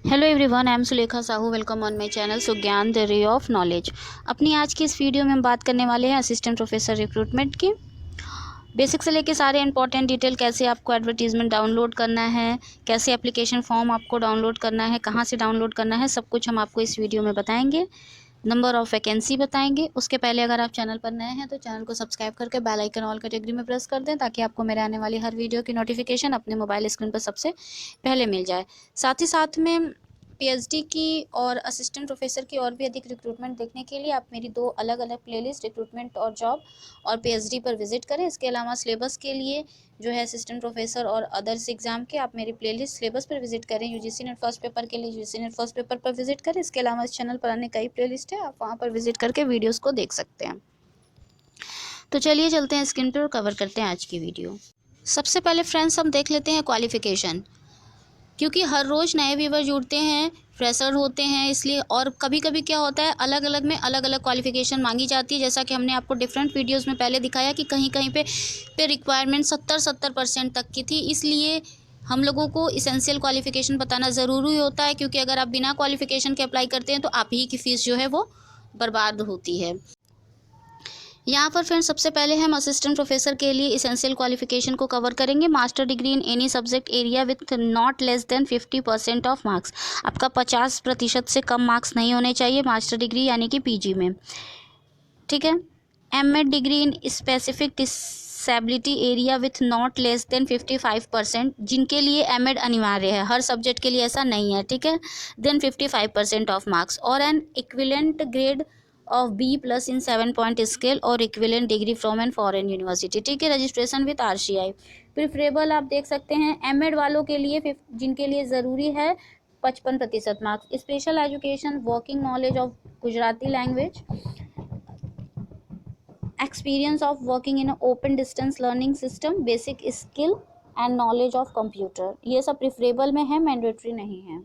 Hello everyone, I am Sulekha Sahu. Welcome on my channel so ज्ञान the ray of knowledge. अपनी आज की इस वीडियो में हम बात करने वाले हैं असिस्टेंट प्रोफेसर रिक्रूटमेंट की। बेसिक से लेके सारे इंपॉर्टेंट डिटेल, कैसे आपको एडवर्टीजमेंट डाउनलोड करना है, कैसे एप्लीकेशन फॉर्म आपको डाउनलोड करना है, कहाँ से डाउनलोड करना है, सब कुछ हम आपको इस वीडियो में बताएंगे। नंबर ऑफ वैकेंसी बताएंगे। उसके पहले अगर आप चैनल पर नए हैं तो चैनल को सब्सक्राइब करके बेल आइकन ऑल कैटेगरी में प्रेस कर दें, ताकि आपको मेरे आने वाली हर वीडियो की नोटिफिकेशन अपने मोबाइल स्क्रीन पर सबसे पहले मिल जाए। साथ ही साथ में पीएचडी की और असिस्टेंट प्रोफेसर की और भी अधिक रिक्रूटमेंट देखने के लिए आप मेरी दो अलग अलग प्लेलिस्ट रिक्रूटमेंट और जॉब और पीएचडी पर विजिट करें। इसके अलावा सिलेबस के लिए जो है असिस्टेंट प्रोफेसर और अदर्स एग्जाम के, आप मेरी प्लेलिस्ट सिलेबस पर विजिट करें। यूजीसी नेट फर्स्ट पेपर के लिए यूजीसी नेट फर्स्ट पेपर पर विजिट करें। इसके अलावा इस चैनल पर अन्य कई प्लेलिस्ट है, आप वहाँ पर विजिट करके वीडियोज़ को देख सकते हैं। तो चलिए चलते हैं स्क्रीन पर और कवर करते हैं आज की वीडियो। सबसे पहले फ्रेंड्स हम देख लेते हैं क्वालिफिकेशन, क्योंकि हर रोज़ नए व्यूवर जुड़ते हैं, फ्रेशर होते हैं, इसलिए। और कभी कभी क्या होता है, अलग अलग में अलग अलग क्वालिफिकेशन मांगी जाती है। जैसा कि हमने आपको डिफरेंट वीडियोस में पहले दिखाया कि कहीं कहीं पे रिक्वायरमेंट 70% तक की थी। इसलिए हम लोगों को इसेंशियल क्वालिफिकेशन बताना ज़रूरी होता है, क्योंकि अगर आप बिना क्वालिफिकेशन के अप्लाई करते हैं तो आप ही की फ़ीस जो है वो बर्बाद होती है। यहाँ पर फ्रेंड्स सबसे पहले हम असिस्टेंट प्रोफेसर के लिए इसेंशियल क्वालिफिकेशन को कवर करेंगे। Master degree in any subject area with not less then 50% of marks. आपका 50% से कम मार्क्स नहीं होने चाहिए मास्टर डिग्री यानी कि पीजी में, ठीक है। MEd degree in specific disability area with not less than 55%, जिनके लिए एमएड अनिवार्य है, हर सब्जेक्ट के लिए ऐसा नहीं है, ठीक है। देन 55% ऑफ मार्क्स और an equivalent grade of B plus in 7 point scale और equivalent degree from an foreign university, ठीक है। रजिस्ट्रेशन विद आरसीआई प्रिफरेबल आप देख सकते हैं एमएड वालों के लिए, जिनके लिए ज़रूरी है 55% marks. Special education, working knowledge of Gujarati language, experience of working in an open distance learning system, basic skill and knowledge of computer, ये सब प्रिफरेबल में है, मैंडेटरी नहीं है।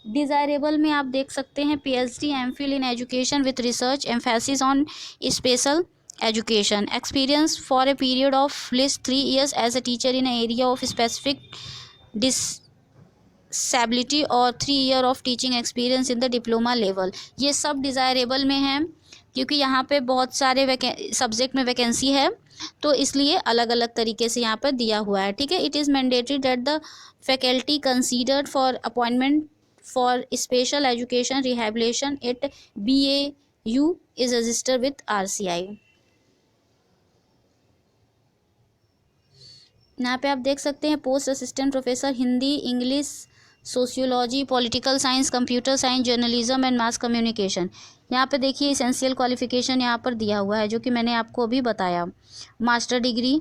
डिज़ायरेबल में आप देख सकते हैं PhD MPhil in education with research emphasis on special education, experience for a period of least 3 years as a teacher in area of specific disability और 3 year of teaching experience in the diploma level. ये सब desirable में है, क्योंकि यहाँ पे बहुत सारे सब्जेक्ट में वैकेंसी है, तो इसलिए अलग अलग तरीके से यहाँ पर दिया हुआ है, ठीक है। It is mandatory that the faculty considered for appointment for special education rehabilitation at BAU is registered with RCI। यहाँ पे आप देख सकते हैं post assistant professor Hindi, English, sociology, political science, computer science, journalism and mass communication. यहाँ पे देखिए essential qualification यहाँ पर दिया हुआ है, जो कि मैंने आपको अभी बताया। मास्टर डिग्री,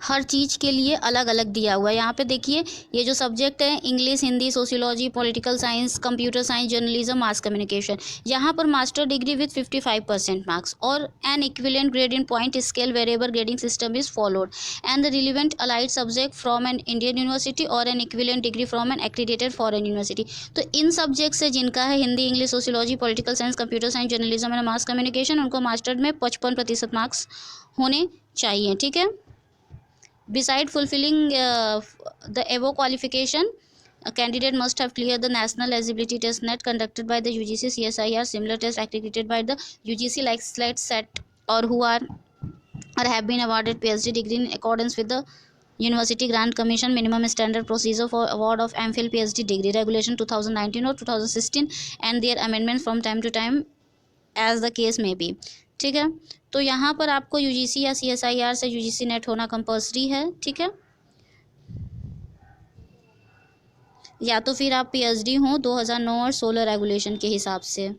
हर चीज़ के लिए अलग अलग दिया हुआ है। यहाँ पे देखिए ये जो सब्जेक्ट है, English, Hindi, sociology, political science, computer science, journalism, mass communication, यहाँ पर मास्टर डिग्री विथ 55% मार्क्स और an equivalent grade in point scale wherever grading system is followed and the relevant allied subject from an Indian university और an equivalent degree from an accredited foreign university. तो इन subject से जिनका है Hindi, English, sociology, political science, computer science, journalism and mass communication, उनको master में 55% marks होने चाहिए, ठीक है। Beside fulfilling the above qualification, a candidate must have cleared the national eligibility test net conducted by the UGC CSIR, similar test accredited by the UGC like SLET, SET, or who are or have been awarded PhD degree in accordance with the University Grant Commission minimum standard procedure for award of MPhil PhD degree regulation 2019 or 2016 and their amendments from time to time as the case may be, ठीक है। तो यहाँ पर आपको UGC या CSIR से UGC net होना compulsory है, ठीक है। या तो फिर आप पीएचडी हों 2009 और 16 रेगुलेशन के हिसाब से।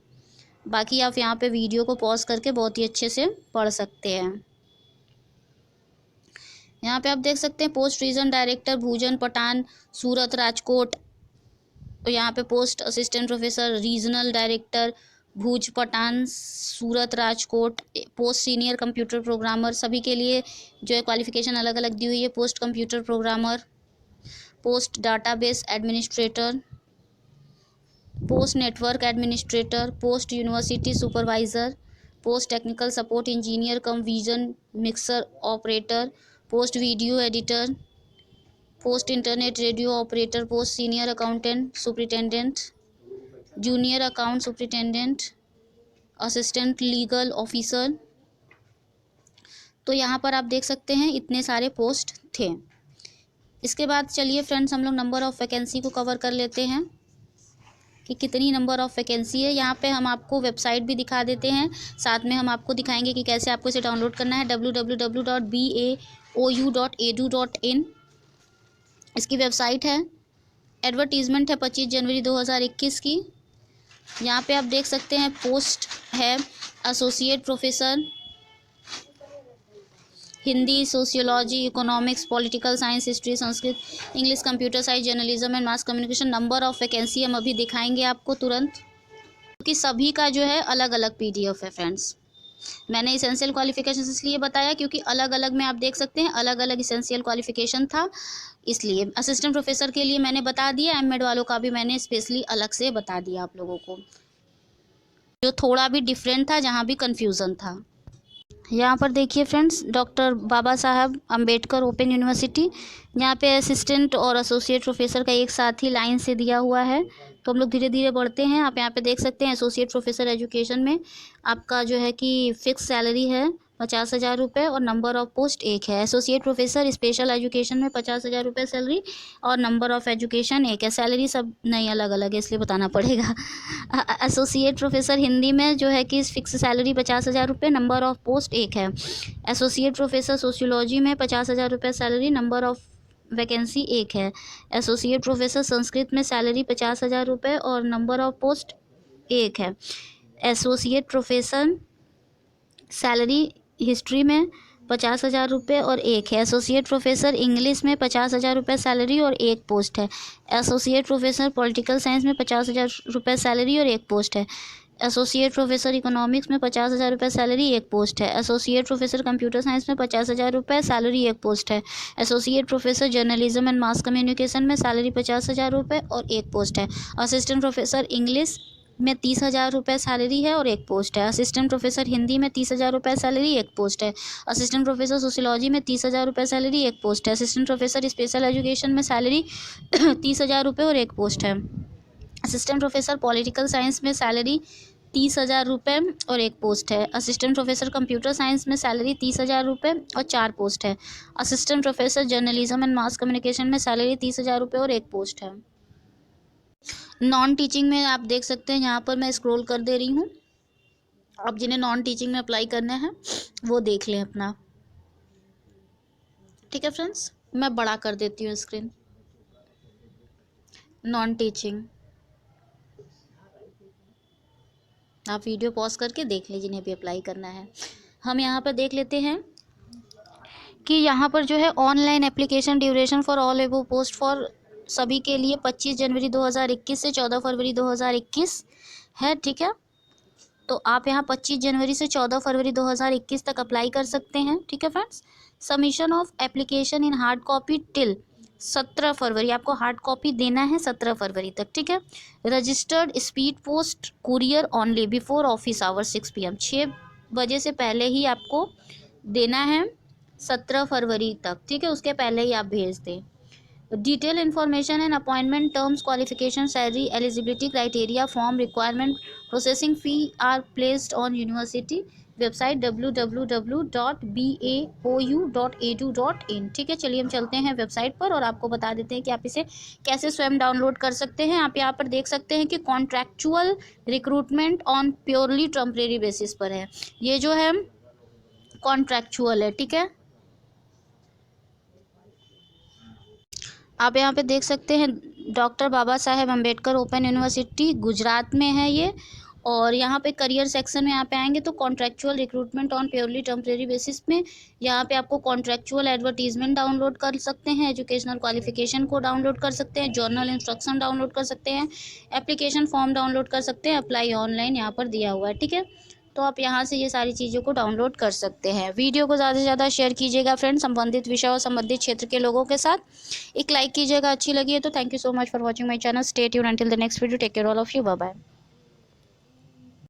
बाकी आप यहाँ पे वीडियो को पॉज करके बहुत ही अच्छे से पढ़ सकते हैं। यहाँ पे आप देख सकते हैं पोस्ट रीजन डायरेक्टर भूजन पठान, सूरत, राजकोट। तो यहाँ पे post assistant professor regional director Bhuj, Patan, Surat, Rajkot. Post senior computer programmer, सभी के लिए जो है क्वालिफिकेशन अलग अलग दी हुई है। Post computer programmer, post database administrator, post network administrator, post university supervisor, post technical support engineer cum vision mixer operator, post video editor, post internet radio operator post, senior accountant superintendent, junior account superintendent, assistant legal officer. तो यहाँ पर आप देख सकते हैं इतने सारे post थे। इसके बाद चलिए फ्रेंड्स हम लोग नंबर ऑफ़ वैकेंसी को कवर कर लेते हैं कि कितनी नंबर ऑफ़ वैकेंसी है। यहाँ पे हम आपको वेबसाइट भी दिखा देते हैं, साथ में हम आपको दिखाएंगे कि कैसे आपको इसे डाउनलोड करना है। www.baou.edu.in इसकी वेबसाइट है। एडवर्टीज़मेंट है 25 जनवरी 2021 की। यहाँ पे आप देख सकते हैं पोस्ट है associate professor Hindi, sociology, economics, political science, history, Sanskrit, English, computer science, journalism and mass communication. Number of vacancy हम अभी दिखाएंगे आपको तुरंत, क्योंकि सभी का जो है अलग अलग PDF है फ्रेंड्स। मैंने इसेंशियल क्वालिफिकेशन इसलिए बताया क्योंकि अलग अलग में आप देख सकते हैं अलग अलग इसेंशियल क्वालिफिकेशन था, इसलिए असिस्टेंट प्रोफेसर के लिए मैंने बता दिया। एमएड वालों का भी मैंने स्पेशली अलग से बता दिया आप लोगों को, जो थोड़ा भी डिफरेंट था, जहाँ भी कन्फ्यूज़न था। यहाँ पर देखिए फ्रेंड्स, डॉक्टर बाबा साहब अम्बेडकर ओपन यूनिवर्सिटी, यहाँ पे असिस्टेंट और एसोसिएट प्रोफेसर का एक साथ ही लाइन से दिया हुआ है। तो हम लोग धीरे धीरे बढ़ते हैं। आप यहाँ पे देख सकते हैं एसोसिएट प्रोफेसर एजुकेशन में आपका जो है कि फ़िक्स सैलरी है 50,000 रुपये और नंबर ऑफ़ पोस्ट 1 है। एसोसिएट प्रोफेसर स्पेशल एजुकेशन में 50,000 रुपये सैलरी और नंबर ऑफ़ एजुकेशन 1 है। सैलरी सब नहीं अलग अलग है, इसलिए बताना पड़ेगा। एसोसिएट प्रोफेसर हिंदी में जो है कि फ़िक्स सैलरी 50,000 रुपये, नंबर ऑफ़ पोस्ट 1 है। एसोसिएट प्रोफेसर सोशियोलॉजी में 50,000 रुपये सैलरी, नंबर ऑफ़ वैकेंसी 1 है। एसोसिएट प्रोफेसर संस्कृत में सैलरी 50,000 रुपये और नंबर ऑफ़ पोस्ट 1 है। एसोसिएट प्रोफेसर सैलरी हिस्ट्री में 50,000 रुपये और 1 है। एसोसिएट प्रोफेसर इंग्लिश में 50,000 रुपये सैलरी और 1 पोस्ट है। एसोसिएट प्रोफेसर पॉलिटिकल साइंस में 50,000 रुपये सैलरी और 1 पोस्ट है। एसोसिएट प्रोफेसर इकोनॉमिक्स में 50,000 रुपये सैलरी 1 पोस्ट है। एसोसिएट प्रोफेसर कंप्यूटर साइंस में 50,000 रुपये सैलरी 1 पोस्ट है। Associate professor journalism and mass communication में सैलरी 50,000 रुपये और 1 पोस्ट है। असिस्टेंट प्रोफेसर इंग्लिश में 30,000 रुपये सैलरी है और 1 पोस्ट है। असिस्टेंट प्रोफेसर हिंदी में 30,000 रुपये सैलरी 1 पोस्ट है। असिस्टेंट प्रोफेसर सोशियोलॉजी में 30,000 रुपये सैलरी 1 पोस्ट है। असिस्टेंट प्रोफेसर स्पेशल एजुकेशन में सैलरी 30,000 रुपये और 1 पोस्ट है। असिस्टेंट प्रोफेसर पॉलिटिकल साइंस में सैलरी 30,000 रुपये और 1 पोस्ट है। असिस्टेंट प्रोफेसर कंप्यूटर साइंस में सैलरी 30,000 रुपये और 4 पोस्ट है। Assistant professor journalism and mass communication में सैलरी 30,000 रुपये और 1 पोस्ट है। नॉन टीचिंग में आप देख सकते हैं, यहाँ पर मैं स्क्रॉल कर दे रही हूँ। अब जिन्हें नॉन टीचिंग में अप्लाई करना है वो देख लें अपना, ठीक है फ्रेंड्स। मैं बड़ा कर देती हूँ स्क्रीन। नॉन टीचिंग आप वीडियो पॉज करके देख लीजिए जिन्हें भी अप्लाई करना है। हम यहाँ पर देख लेते हैं कि यहाँ पर जो है online application duration for all एबो पोस्ट फॉर सभी के लिए 25 जनवरी 2021 से 14 फरवरी 2021 है, ठीक है। तो आप यहाँ 25 जनवरी से 14 फरवरी 2021 तक अप्लाई कर सकते हैं, ठीक है friends. Submission of application in hard copy till 17 फरवरी, आपको हार्ड कॉपी देना है 17 फरवरी तक, ठीक है। Registered speed post courier only before office hour 6 PM, 6 बजे से पहले ही आपको देना है 17 फरवरी तक, ठीक है। उसके पहले ही आप भेज दें। Detail information and appointment terms qualification salary eligibility criteria form requirement processing fee are placed on university website www.baou.edu.in, ठीक है। चलिए हम चलते हैं वेबसाइट पर और आपको बता देते हैं कि आप इसे कैसे स्वयं डाउनलोड कर सकते हैं। आप यहाँ पर देख सकते हैं कि contractual recruitment on purely temporary basis पर है। ये जो है कॉन्ट्रैक्चुअल है, ठीक है। आप यहाँ पे देख सकते हैं doctor Baba Saheb Ambedkar open university Gujarat में है ये। और यहाँ पे करियर सेक्शन में यहाँ पे आएंगे तो contractual recruitment on purely temporary basis में यहाँ पे आपको कॉन्ट्रैक्चुअल एडवर्टीजमेंट डाउनलोड कर सकते हैं, एजुकेशनल क्वालिफिकेशन को डाउनलोड कर सकते हैं, जर्नल इंस्ट्रक्शन डाउनलोड कर सकते हैं, एप्लीकेशन फॉर्म डाउनलोड कर सकते हैं, अप्लाई ऑनलाइन यहाँ पर दिया हुआ है, ठीक है। तो आप यहाँ से ये सारी चीज़ों को डाउनलोड कर सकते हैं। वीडियो को ज़्यादा से ज़्यादा शेयर कीजिएगा फ्रेंड्स, संबंधित विषय और संबंधित क्षेत्र के लोगों के साथ। एक लाइक कीजिएगा अच्छी लगी है तो। Thank you so much for watching my channel. Stay tuned until the next video. Take care all of you. Bye bye.